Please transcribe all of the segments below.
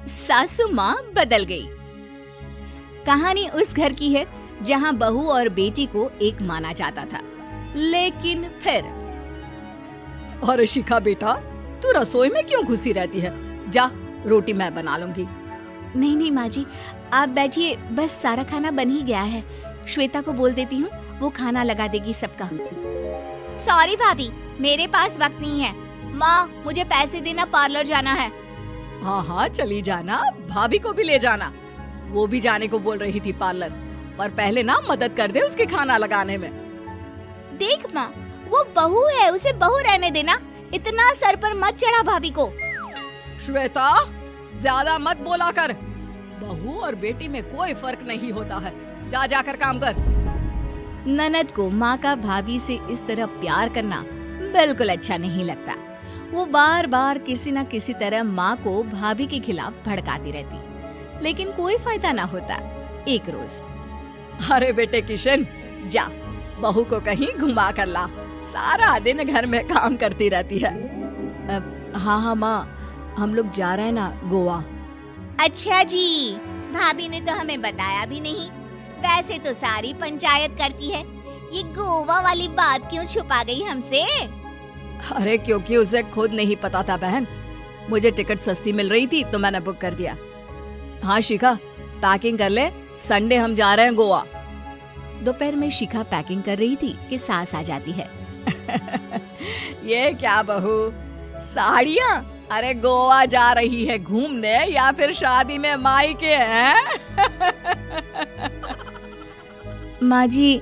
सासू माँ बदल गई। कहानी उस घर की है जहाँ बहू और बेटी को एक माना जाता था, लेकिन फिर अरे शिखा बेटा, तू रसोई में क्यों घुसी रहती है? जा, रोटी मैं बना लूंगी। नहीं नहीं माँ जी, आप बैठिए, बस सारा खाना बन ही गया है। श्वेता को बोल देती हूँ, वो खाना लगा देगी सबका। सॉरी भाभी, मेरे पास वक्त नहीं है। माँ, मुझे पैसे देना, पार्लर जाना है। हाँ हाँ चली जाना, भाभी को भी ले जाना। वो भी जाने को बोल रही थी पार्लर, पर पहले ना मदद कर दे उसके खाना लगाने में। देख माँ, वो बहू है, उसे बहू रहने देना। इतना सर पर मत चढ़ा भाभी को। श्वेता, ज्यादा मत बोला कर। बहू और बेटी में कोई फर्क नहीं होता है। जा जाकर काम कर। ननद को माँ का भाभी से इस तरह प्यार करना बिल्कुल अच्छा नहीं लगता। वो बार बार किसी न किसी तरह माँ को भाभी के खिलाफ भड़काती रहती, लेकिन कोई फायदा ना होता। एक रोज, अरे बेटे किशन, जा बहू को कहीं घुमा कर ला। सारा दिन घर में काम करती रहती है। हाँ हाँ माँ, हम लोग जा रहे हैं ना गोवा। अच्छा जी, भाभी ने तो हमें बताया भी नहीं। वैसे तो सारी पंचायत करती है, ये गोवा वाली बात क्यों छुपा गई हमसे? अरे क्योंकि उसे खुद नहीं पता था बहन। मुझे टिकट सस्ती मिल रही थी तो मैंने बुक कर दिया। हाँ शिखा, पैकिंग कर ले, संडे हम जा रहे हैं गोवा। दोपहर में शिखा पैकिंग कर रही थी कि सास आ जाती है। ये क्या बहू, साड़ियाँ? अरे गोवा जा रही है घूमने या फिर शादी में मायके हैं? माँ जी,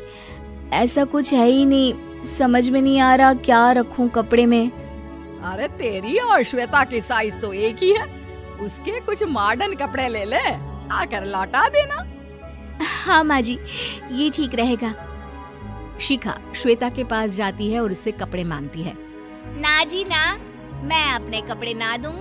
ऐसा कुछ है ही नहीं, समझ में नहीं आ रहा क्या रखूं कपड़े में। अरे तेरी और श्वेता की साइज तो एक ही है। उसके कुछ मॉडर्न कपड़े ले ले, आकर लौटा देना। हाँ माँ जी, ये ठीक रहेगा। शिखा श्वेता के पास जाती है और उससे कपड़े मांगती है। ना जी ना, मैं अपने कपड़े ना दूं।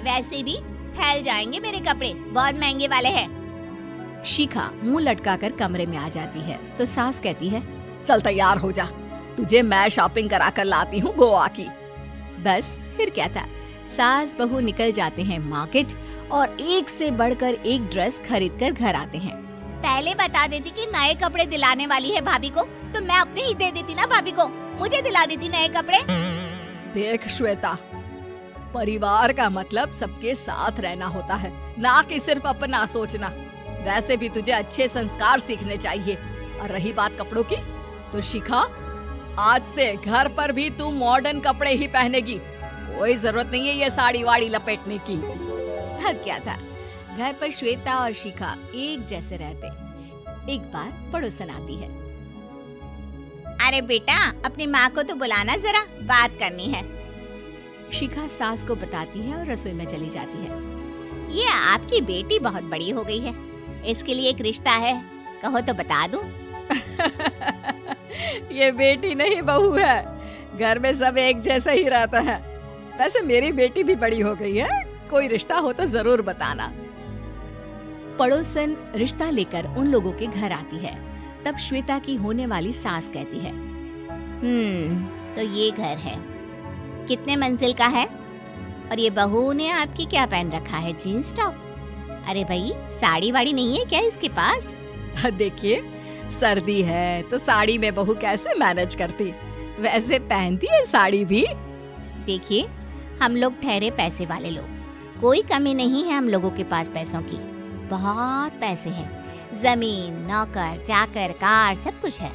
वैसे भी फैल जाएंगे मेरे कपड़े, बहुत महंगे वाले हैं। शिखा मुंह लटकाकर कमरे में आ जाती है तो सास कहती है, चल तैयार हो जा, तुझे मैं शॉपिंग करा कर लाती हूँ गोवा की। बस फिर क्या था, सास बहू निकल जाते हैं मार्केट और एक से बढ़कर एक ड्रेस खरीद कर घर आते हैं। पहले बता देती कि नए कपड़े दिलाने वाली है भाभी को, तो मैं अपने ही दे देती ना भाभी को, मुझे दिला देती नए कपड़े। देख श्वेता, परिवार का मतलब सबके साथ रहना होता है, ना कि सिर्फ अपना सोचना। वैसे भी तुझे अच्छे संस्कार सीखने चाहिए। और रही बात कपड़ों की, तो शिखा, आज से घर पर भी तू मॉडर्न कपड़े ही पहनेगी। कोई जरूरत नहीं है ये साड़ी वाड़ी लपेटने की। अब क्या था, घर पर श्वेता और शिखा एक जैसे रहते। एक बार पड़ोसन आती है। अरे बेटा, अपनी माँ को तो बुलाना जरा, बात करनी है। शिखा सास को बताती है और रसोई में चली जाती है। ये आपकी बेटी बहुत बड़ी हो गई है, इसके लिए एक रिश्ता है, कहो तो बता दूं। ये बेटी नहीं बहू है, घर में सब एक जैसा ही रहता है। वैसे मेरी बेटी भी बड़ी हो गई है, कोई रिश्ता हो तो जरूर बताना। पड़ोसन रिश्ता लेकर उन लोगों के घर आती है। तब श्वेता की होने वाली सास कहती है, तो ये घर है, कितने मंजिल का है? और ये बहू ने आपकी क्या पहन रखा है, जीन्स टॉप? अरे भाई, साड़ी वाड़ी नहीं है क्या इसके पास? देखिए, सर्दी है तो साड़ी में बहू कैसे मैनेज करती, वैसे पहनती है साड़ी भी। देखिए, हम लोग ठहरे पैसे वाले लोग, कोई कमी नहीं है हम लोगों के पास पैसों की, बहुत पैसे हैं, जमीन, नौकर चाकर, कार, सब कुछ है,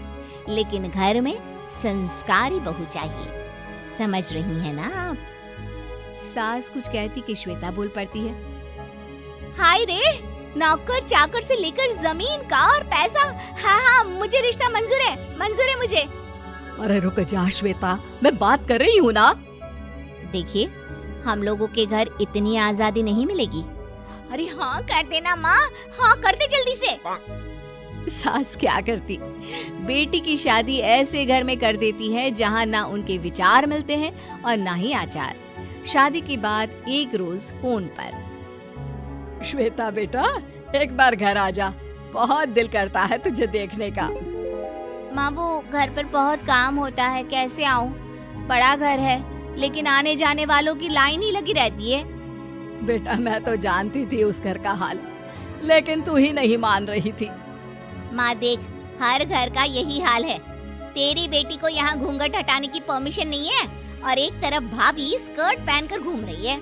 लेकिन घर में संस्कारी बहू चाहिए। समझ रही हैं ना आप? सास कुछ कहती कि श्वेता बोल पड़ती है, हाय रे, नौकर चाकर से लेकर जमीन, कार, पैसा, हाँ, मुझे रिश्ता मंजूर है मुझे। अरे रुक जा श्वेता, मैं बात कर रही हूँ ना। देखिए, हम लोगों के घर इतनी आजादी नहीं मिलेगी। अरे हाँ कर देना माँ, हाँ कर दे जल्दी से। सास क्या करती, बेटी की शादी ऐसे घर में कर देती है जहाँ ना उनके विचार मिलते हैं और ना ही आचार। शादी के बाद एक रोज फोन पर, श्वेता बेटा, एक बार घर आ जा, बहुत दिल करता है तुझे देखने का। माँ, वो घर पर बहुत काम होता है, कैसे आऊँ? बड़ा घर है, लेकिन आने जाने वालों की लाइन ही लगी रहती है। बेटा मैं तो जानती थी उस घर का हाल, लेकिन तू ही नहीं मान रही थी। माँ देख, हर घर का यही हाल है। तेरी बेटी को यहाँ घूंघट हटाने की परमिशन नहीं है और एक तरफ भाभी स्कर्ट पहनकर घूम रही है।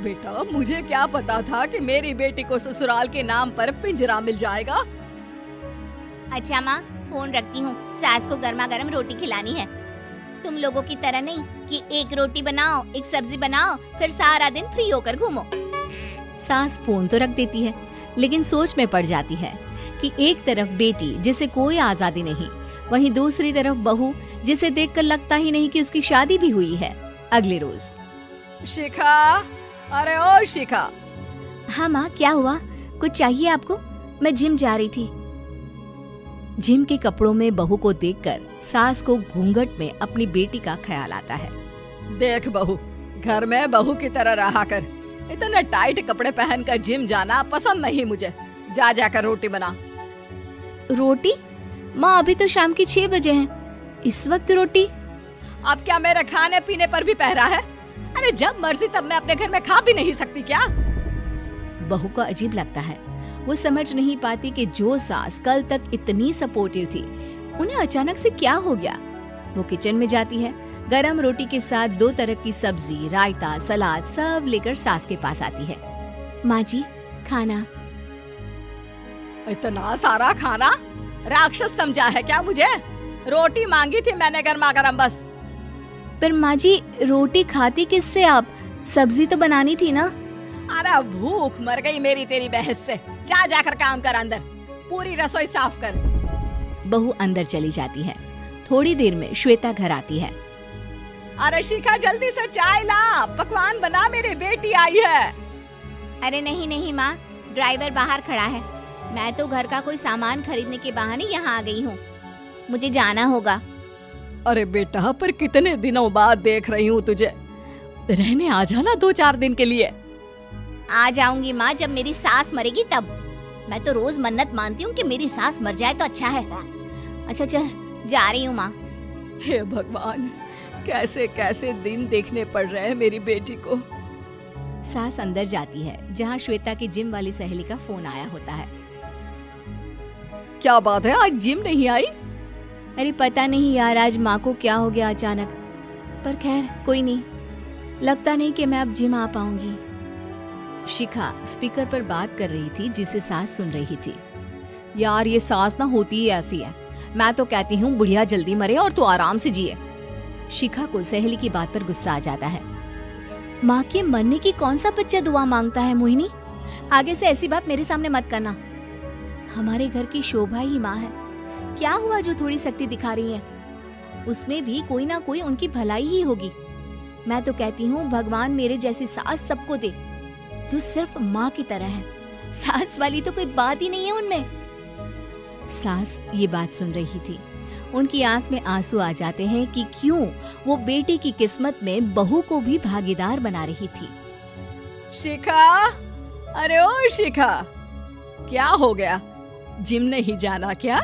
बेटा मुझे क्या पता था कि मेरी बेटी को ससुराल के नाम पर पिंजरा मिल जाएगा। अच्छा माँ, फोन रखती हूँ, सास को गर्मा गर्म रोटी खिलानी है। तुम लोगों की तरह नहीं कि एक रोटी बनाओ, एक सब्जी बनाओ, फिर सारा दिन फ्री होकर घूमो। सास फोन तो रख देती है, लेकिन सोच में पड़ जाती है कि एक तरफ बेटी जिसे कोई आजादी नहीं, वहीं दूसरी तरफ बहू जिसे देखकर लगता ही नहीं कि उसकी शादी भी हुई है। अगले रोज। शिखा, अरे ओ शिखा। हाँ माँ, क्या हुआ? कुछ चाहिए आपको? मैं जिम जा रही थी। जिम के कपड़ों में बहू को देखकर सास को घूंघट में अपनी बेटी का ख्याल आता है। देख बहू, घर में बहू की तरह रहा कर। इतने टाइट कपड़े पहनकर जिम जाना पसंद नहीं मुझे। जा जाकर रोटी बना। रोटी? माँ अभी तो शाम की 6 बजे हैं, इस वक्त रोटी? अब क्या मेरे खाने पीने पर भी पहरा है? अरे जब मर्जी तब मैं अपने घर में खा भी नहीं सकती क्या? बहू को अजीब लगता है। वो समझ नहीं पाती कि जो सास कल तक इतनी सपोर्टिव थी, उन्हें अचानक से क्या हो गया। वो किचन में जाती है, गरम रोटी के साथ 2 तरह की सब्जी, रायता, सलाद सब लेकर सास के पास आती है। माँ जी, खाना। इतना सारा खाना? राक्षस समझा है क्या मुझे? रोटी मांगी थी मैंने गर्मा गर्म बस। पर माँ जी, रोटी खाती किससे आप? सब्जी तो बनानी थी ना। अरे भूख मर गई मेरी तेरी बहस से। जा जाकर काम कर, अंदर पूरी रसोई साफ कर। बहू अंदर चली जाती है। थोड़ी देर में श्वेता घर आती है। अरे शिखा, जल्दी से चाय ला, पकवान बना, मेरी बेटी आई है। अरे नहीं नहीं माँ, ड्राइवर बाहर खड़ा है। मैं तो घर का कोई सामान खरीदने के बहाने यहाँ आ गई हूँ, मुझे जाना होगा। अरे बेटा, पर कितने दिनों बाद देख रही हूँ तुझे, रहने आ जाना 2-4 दिन के लिए। आ जाऊंगी माँ, जब मेरी सास मरेगी तब। मैं तो रोज मन्नत मानती हूँ कि मेरी सास मर जाए तो अच्छा है। अच्छा चल, जा रही हूँ माँ। हे भगवान, कैसे कैसे दिन देखने पड़ रहे हैं मेरी बेटी को। सास अंदर जाती है, जहाँ श्वेता की जिम वाली सहेली का फोन आया होता है। क्या बात है, आज जिम नहीं आई? अरे पता नहीं यार, आज माँ को क्या हो गया अचानक। पर खैर कोई नहीं, लगता नहीं कि मैं अब जिम आ पाऊंगी। शिखा स्पीकर पर बात कर रही थी, जिसे सास सुन रही थी। यार ये सास ना होती ही ऐसी है। मैं तो कहती हूँ बुढ़िया जल्दी मरे और तू आराम से जिए। शिखा को सहेली की बात पर गुस्सा आ जाता है। माँ के मरने की कौन सा बच्चा दुआ मांगता है मोहिनी? आगे से ऐसी बात मेरे सामने मत करना। हमारे घर की शोभा ही माँ है। क्या हुआ जो थोड़ी सख्ती दिखा रही है? उसमें भी कोई ना कोई उनकी भलाई ही होगी। मैं तो कहती हूँ भगवान मेरे जैसी सास सबको दे, जो सिर्फ माँ की तरह है। सास वाली तो कोई बात ही नहीं है उनमें। सास ये बात सुन रही थी। उनकी आंख में आंसू आ जाते हैं कि क्यों वो बेटी की किस्मत में बहू को भी भागीदार बना रही थी। शिखा, अरे ओ शिखा, क्या हो गया? जिम नहीं जाना क्या?